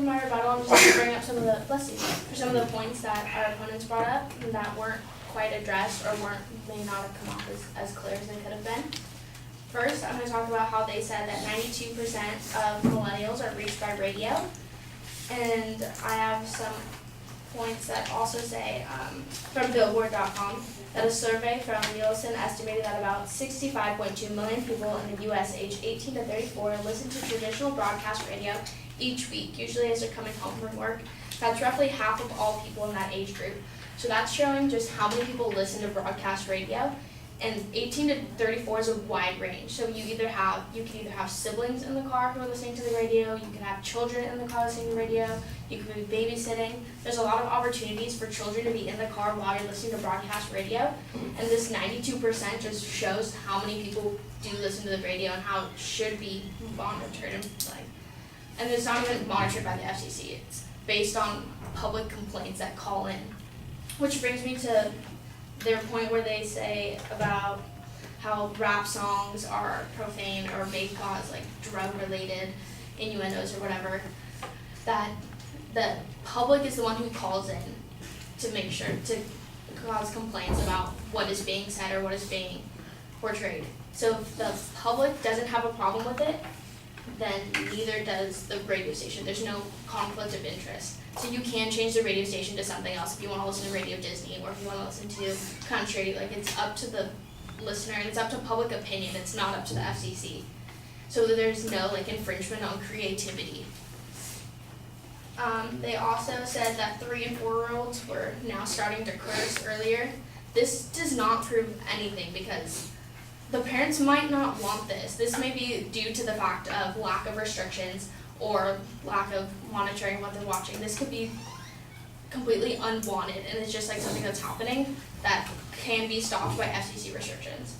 for my rebuttal, I'm just going to bring up some of the points that our opponents brought up that weren't quite addressed or may not have come off as clear as they could have been. First, I'm going to talk about how they said that 92% of millennials are reached by radio, and I have some points that also say from Billboard.com that a survey from Nielsen estimated that about 65.2 million people in the U.S. aged 18 to 34 listen to traditional broadcast radio each week, usually as they're coming home from work. That's roughly half of all people in that age group. So that's showing just how many people listen to broadcast radio. And 18 to 34 is a wide range. So you can either have siblings in the car who are listening to the radio, you can have children in the car listening to the radio, you can be babysitting. There's a lot of opportunities for children to be in the car while you're listening to broadcast radio. And this 92% just shows how many people do listen to the radio and how it should be monitored. And it's not even monitored by the FCC. It's based on public complaints that call in. Which brings me to their point where they say about how rap songs are profane or may cause drug-related innuendos or whatever, that the public is the one who calls in to make sure to cause complaints about what is being said or what is being portrayed. So if the public doesn't have a problem with it, then neither does the radio station. There's no conflict of interest. So you can change the radio station to something else if you want to listen to Radio Disney or if you want to listen to country. It's up to the listener and it's up to public opinion. It's not up to the FCC. So there's no infringement on creativity. They also said that 3- and 4-year-olds were now starting to curse earlier. This does not prove anything because the parents might not want this. This may be due to the fact of lack of restrictions or lack of monitoring what they're watching. This could be completely unwanted, and it's just something that's happening that can be stopped by FCC restrictions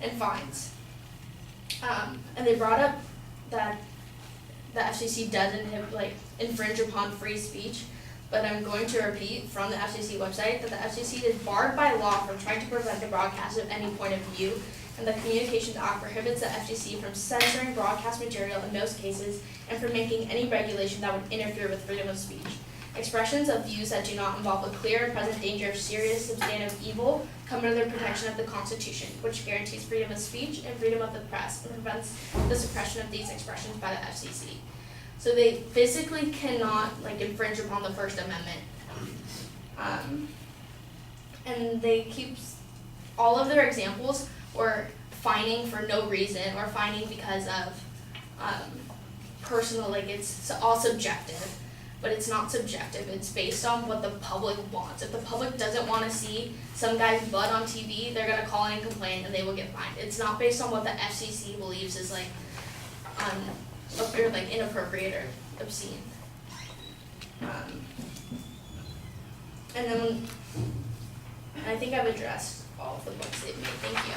and fines. And they brought up that the FCC doesn't infringe upon free speech, but I'm going to repeat from the FCC website that the FCC is barred by law from trying to prevent the broadcast of any point of view, and the Communications Act prohibits the FCC from censoring broadcast material in most cases and from making any regulation that would interfere with freedom of speech. Expressions of views that do not involve a clear and present danger of serious substantive evil come under the protection of the Constitution, which guarantees freedom of speech and freedom of the press and prevents the suppression of these expressions by the FCC. So they physically cannot infringe upon the First Amendment. And they keep all of their examples or fining for no reason or fining because of personal, it's all subjective, but it's not subjective. It's based on what the public wants. If the public doesn't want to see some guy's butt on TV, they're going to call in and complain and they will get fined. It's not based on what the FCC believes is inappropriate or obscene. And then I think I've addressed all of the points they've made. Thank you.